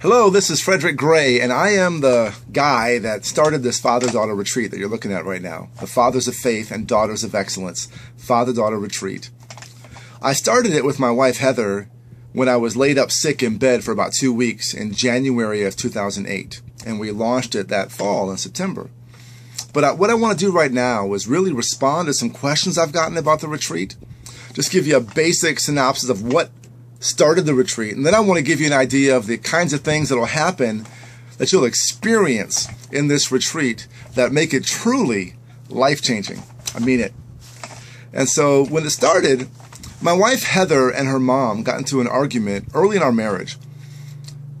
Hello, this is Frederick Gray, and I am the guy that started this Father-Daughter Retreat that you're looking at right now. The Fathers of Faith and Daughters of Excellence, Father-Daughter Retreat. I started it with my wife, Heather, when I was laid up sick in bed for about 2 weeks in January of 2008. And we launched it that fall in September. But what I want to do right now is really respond to some questions I've gotten about the retreat. Just give you a basic synopsis of what started the retreat, and then I want to give you an idea of the kinds of things that will happen that you'll experience in this retreat that make it truly life-changing. I mean it. And so when it started, my wife Heather and her mom got into an argument early in our marriage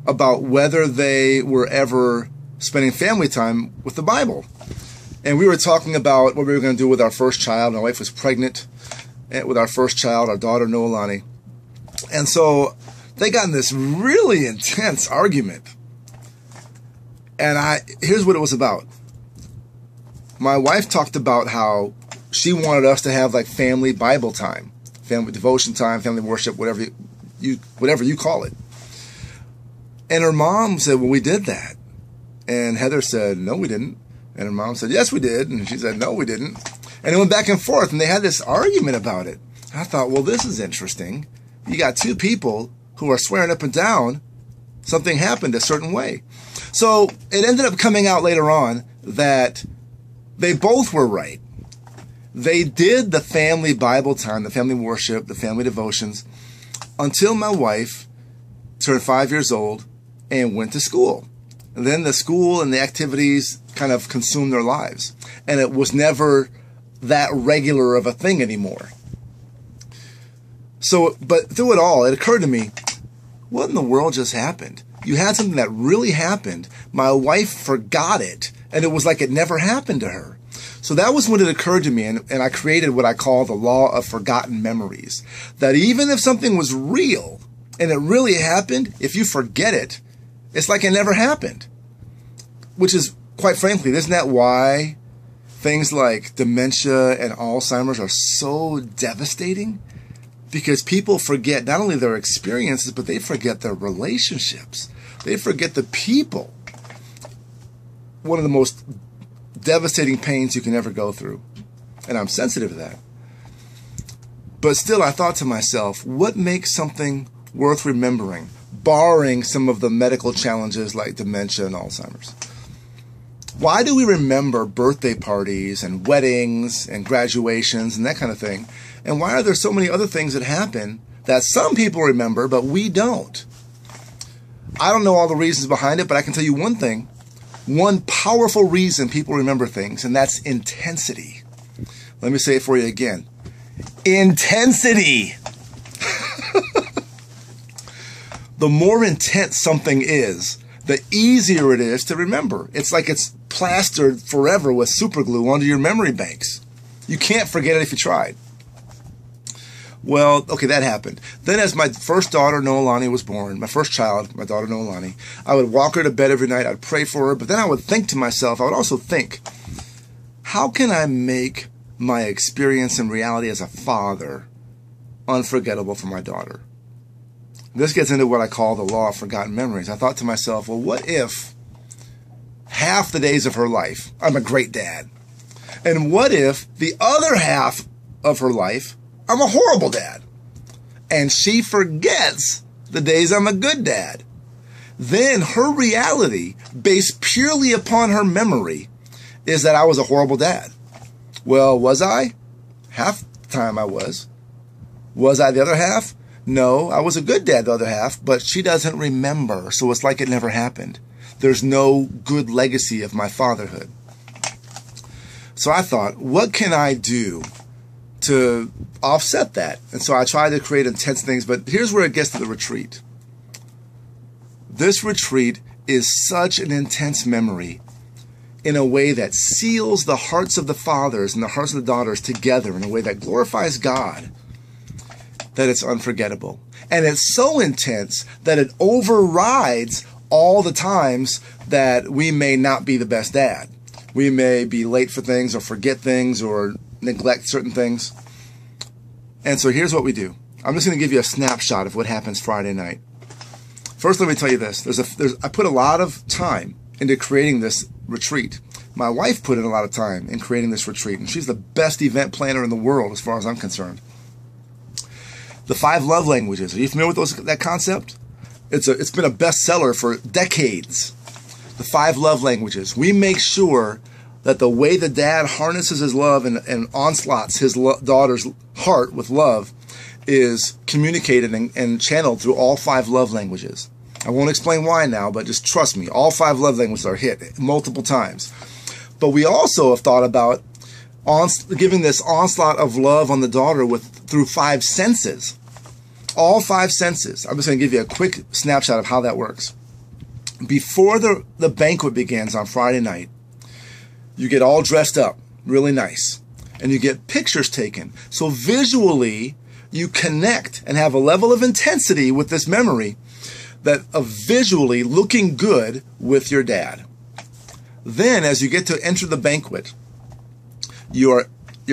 about whether they were ever spending family time with the Bible. And we were talking about what we were going to do with our first child. My wife was pregnant with our first child, our daughter Noelani. And so they got in this really intense argument. And here's what it was about. My wife talked about how she wanted us to have like family Bible time, family devotion time, family worship, whatever you call it. And her mom said, well, we did that. And Heather said, no, we didn't. And her mom said, yes, we did. And she said, no, we didn't. And it went back and forth, and they had this argument about it. I thought, well, this is interesting. You got two people who are swearing up and down something happened a certain way. So it ended up coming out later on that they both were right. They did the family Bible time, the family worship, the family devotions, until my wife turned 5 years old and went to school. And then the school and the activities kind of consumed their lives. And it was never that regular of a thing anymore. So, but through it all, it occurred to me, what in the world just happened? You had something that really happened. My wife forgot it, and it was like it never happened to her. So that was when it occurred to me, and I created what I call the law of forgotten memories. That even if something was real, and it really happened, if you forget it, it's like it never happened. Which is, quite frankly, isn't that why things like dementia and Alzheimer's are so devastating? Because people forget not only their experiences, but they forget their relationships. They forget the people. One of the most devastating pains you can ever go through. And I'm sensitive to that. But still, I thought to myself, what makes something worth remembering, barring some of the medical challenges like dementia and Alzheimer's? Why do we remember birthday parties and weddings and graduations and that kind of thing? And why are there so many other things that happen that some people remember, but we don't? I don't know all the reasons behind it, but I can tell you one thing. One powerful reason people remember things, and that's intensity. Let me say it for you again. Intensity! The more intense something is, the easier it is to remember. It's like it's plastered forever with super glue onto your memory banks. You can't forget it if you tried. Well, okay, that happened. Then as my first daughter, Noelani, was born, my first child, my daughter, Noelani, I would walk her to bed every night. I'd pray for her. But then I would think to myself, I would also think, how can I make my experience and reality as a father unforgettable for my daughter? This gets into what I call the law of forgotten memories. I thought to myself, well, what if half the days of her life, I'm a great dad? And what if the other half of her life, I'm a horrible dad? And she forgets the days I'm a good dad. Then her reality, based purely upon her memory, is that I was a horrible dad. Well, was I? Half the time I was. Was I the other half? No, I was a good dad the other half, but she doesn't remember, so it's like it never happened. There's no good legacy of my fatherhood. So I thought, what can I do to offset that? And so I tried to create intense things, but here's where it gets to the retreat. This retreat is such an intense memory in a way that seals the hearts of the fathers and the hearts of the daughters together in a way that glorifies God, that it's unforgettable. And it's so intense that it overrides all the times that we may not be the best dad. We may be late for things or forget things or neglect certain things. And so here's what we do. I'm just going to give you a snapshot of what happens Friday night. First, let me tell you this. I put a lot of time into creating this retreat. My wife put in a lot of time in creating this retreat, and she's the best event planner in the world as far as I'm concerned. The 5 love languages. Are you familiar with that concept? It's been a bestseller for decades. The 5 love languages. We make sure that the way the dad harnesses his love and onslaughts his daughter's heart with love is communicated and channeled through all 5 love languages. I won't explain why now, but just trust me, all 5 love languages are hit multiple times. But we also have thought about giving this onslaught of love on the daughter through 5 senses. All 5 senses. I'm just going to give you a quick snapshot of how that works. Before the banquet begins on Friday night, you get all dressed up, really nice, and you get pictures taken. So visually, you connect and have a level of intensity with this memory of visually looking good with your dad. Then, as you get to enter the banquet, you're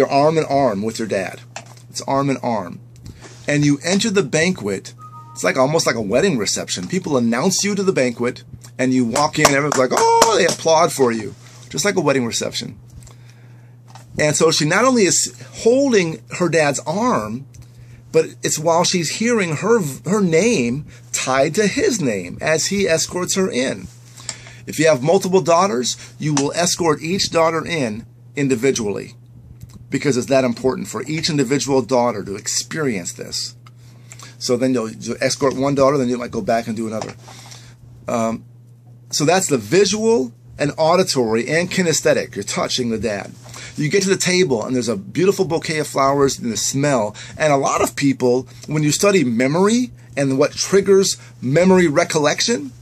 arm in arm with your dad. It's arm in arm. And you enter the banquet. It's almost like a wedding reception. People announce you to the banquet, and you walk in, and everyone's like, oh, they applaud for you. Just like a wedding reception. And so she not only is holding her dad's arm, but it's while she's hearing her name tied to his name as he escorts her in. If you have multiple daughters, you will escort each daughter in individually, because it's that important for each individual daughter to experience this. So then you'll escort one daughter, then you might go back and do another. So that's the visual and auditory and kinesthetic. You're touching the dad. You get to the table, and there's a beautiful bouquet of flowers and the smell. And a lot of people, when you study memory and what triggers memory recollection,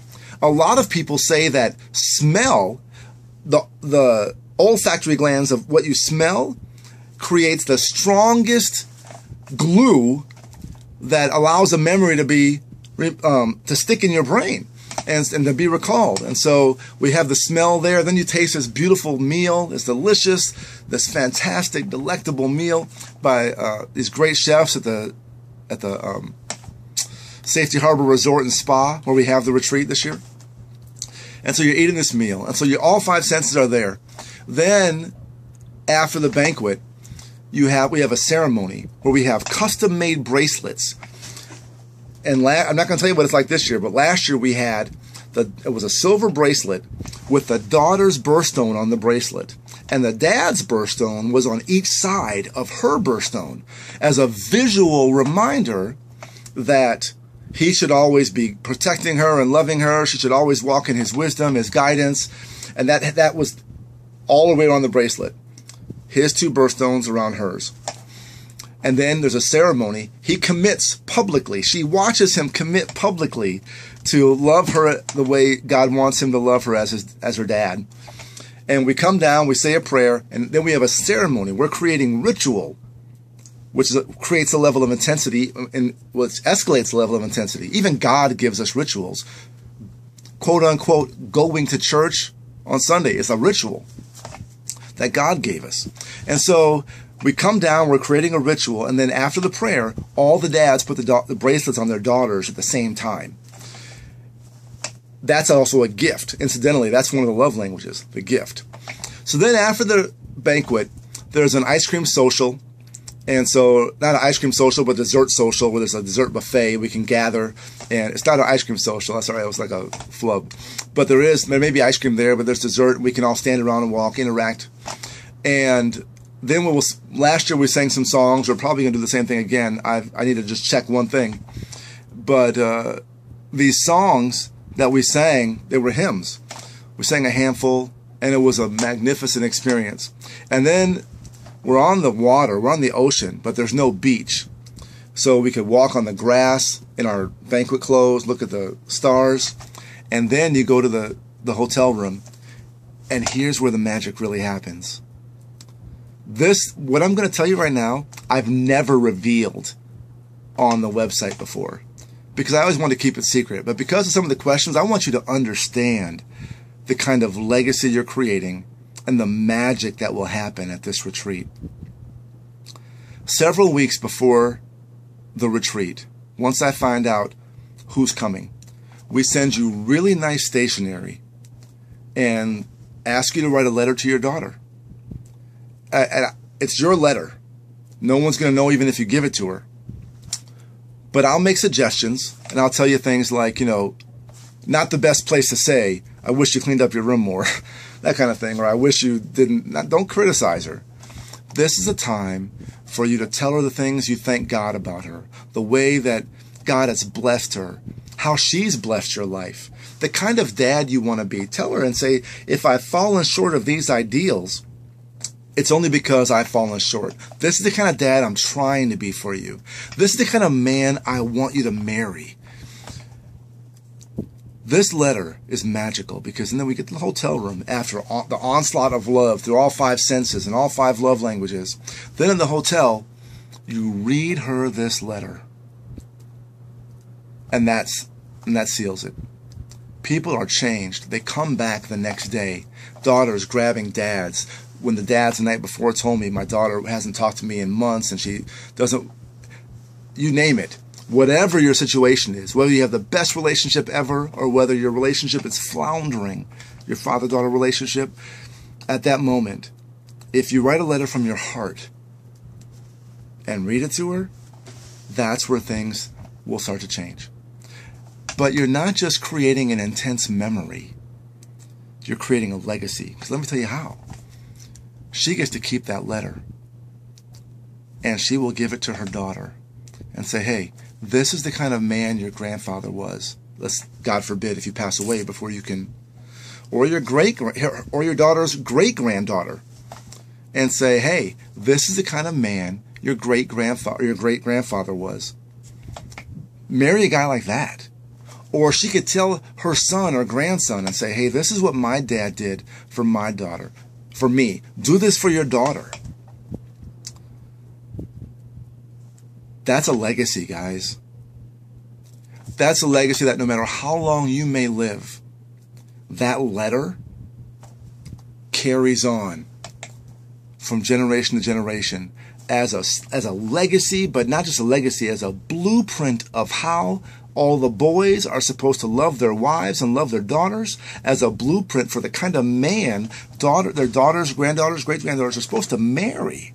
a lot of people say that smell, the olfactory glands of what you smell, creates the strongest glue that allows a memory to stick in your brain and to be recalled. And so we have the smell there. Then you taste this beautiful meal, this delicious, this fantastic, delectable meal by these great chefs at the Safety Harbor Resort and Spa, where we have the retreat this year. And so you're eating this meal. And so all 5 senses are there. Then, after the banquet, we have a ceremony where we have custom-made bracelets. And I'm not going to tell you what it's like this year, but last year it was a silver bracelet with the daughter's birthstone on the bracelet. And the dad's birthstone was on each side of her birthstone as a visual reminder that he should always be protecting her and loving her. She should always walk in his wisdom, his guidance. And that was all the way around the bracelet. His 2 birthstones around hers. And then there's a ceremony. He commits publicly. She watches him commit publicly to love her the way God wants him to love her as her dad. And we come down, we say a prayer, and then we have a ceremony. We're creating ritual, which creates a level of intensity, and which escalates the level of intensity. Even God gives us rituals. Quote unquote, going to church on Sunday is a ritual that God gave us. And so we come down, we're creating a ritual, and then after the prayer, all the dads put the bracelets on their daughters at the same time. That's also a gift. Incidentally, that's one of the love languages, the gift. So then after the banquet, there's an ice cream social. And so, not an ice cream social, but dessert social, where there's a dessert buffet. We can gather, and it's not an ice cream social. That's all right. It was like a flub. But there may be ice cream there, but there's dessert. We can all stand around and walk, interact. And then last year we sang some songs. We're probably going to do the same thing again. I need to just check one thing. But these songs that we sang, they were hymns. We sang a handful, and it was a magnificent experience. And then we're on the water, we're on the ocean, but there's no beach. So we could walk on the grass in our banquet clothes, look at the stars, and then you go to the hotel room, and here's where the magic really happens. What I'm going to tell you right now, I've never revealed on the website before, because I always wanted to keep it secret. But because of some of the questions, I want you to understand the kind of legacy you're creating and the magic that will happen at this retreat. Several weeks before the retreat, once I find out who's coming, we send you really nice stationery and ask you to write a letter to your daughter. It's your letter. No one's going to know even if you give it to her. But I'll make suggestions, and I'll tell you things like, not the best place to say, I wish you cleaned up your room more, that kind of thing, or I wish you didn't. Don't criticize her. This is a time for you to tell her the things you thank God about her, the way that God has blessed her, how she's blessed your life, the kind of dad you want to be. Tell her and say, if I've fallen short of these ideals, it's only because I've fallen short. This is the kind of dad I'm trying to be for you. This is the kind of man I want you to marry. This letter is magical because then we get to the hotel room after the onslaught of love through all 5 senses and all 5 love languages. Then in the hotel, you read her this letter. And that seals it. People are changed. They come back the next day. Daughters grabbing dads. When the dads the night before told me my daughter hasn't talked to me in months and she doesn't, you name it. Whatever your situation is, whether you have the best relationship ever or whether your relationship is floundering, your father-daughter relationship, at that moment, if you write a letter from your heart and read it to her, that's where things will start to change. But you're not just creating an intense memory. You're creating a legacy. Because let me tell you how. She gets to keep that letter. And she will give it to her daughter and say, hey, this is the kind of man your grandfather was. Let's, God forbid, if you pass away before you can, or your daughter's great-granddaughter, and say, hey, this is the kind of man your great-grandfather was. Marry a guy like that. Or she could tell her son or grandson and say, hey, this is what my dad did for my daughter, for me. Do this for your daughter. That's a legacy, guys. That's a legacy that no matter how long you may live, that letter carries on from generation to generation as a legacy, but not just a legacy, as a blueprint of how all the boys are supposed to love their wives and love their daughters, as a blueprint for the kind of man their daughters, granddaughters, great-granddaughters are supposed to marry.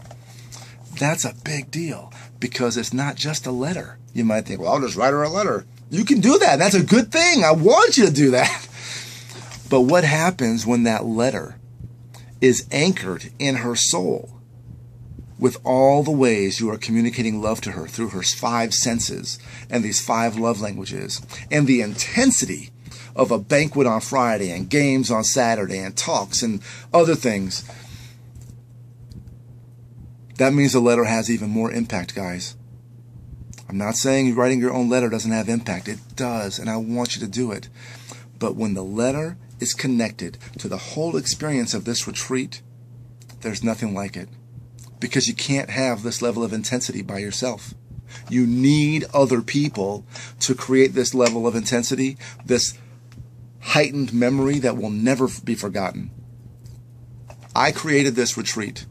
That's a big deal because it's not just a letter. You might think, well, I'll just write her a letter. You can do that. That's a good thing. I want you to do that. But what happens when that letter is anchored in her soul with all the ways you are communicating love to her through her 5 senses and these 5 love languages and the intensity of a banquet on Friday and games on Saturday and talks and other things? That means the letter has even more impact, guys. I'm not saying writing your own letter doesn't have impact. It does, and I want you to do it. But when the letter is connected to the whole experience of this retreat, there's nothing like it. Because you can't have this level of intensity by yourself. You need other people to create this level of intensity, this heightened memory that will never be forgotten. I created this retreat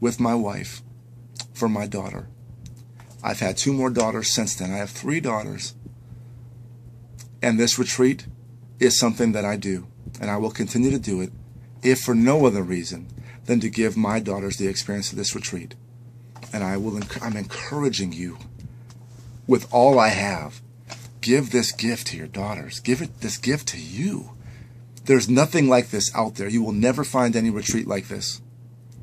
with my wife for my daughter. I've had 2 more daughters since then. I have 3 daughters. And this retreat is something that I do. And I will continue to do it, if for no other reason than to give my daughters the experience of this retreat. And I'm encouraging you with all I have. Give this gift to your daughters. Give this gift to you. There's nothing like this out there. You will never find any retreat like this.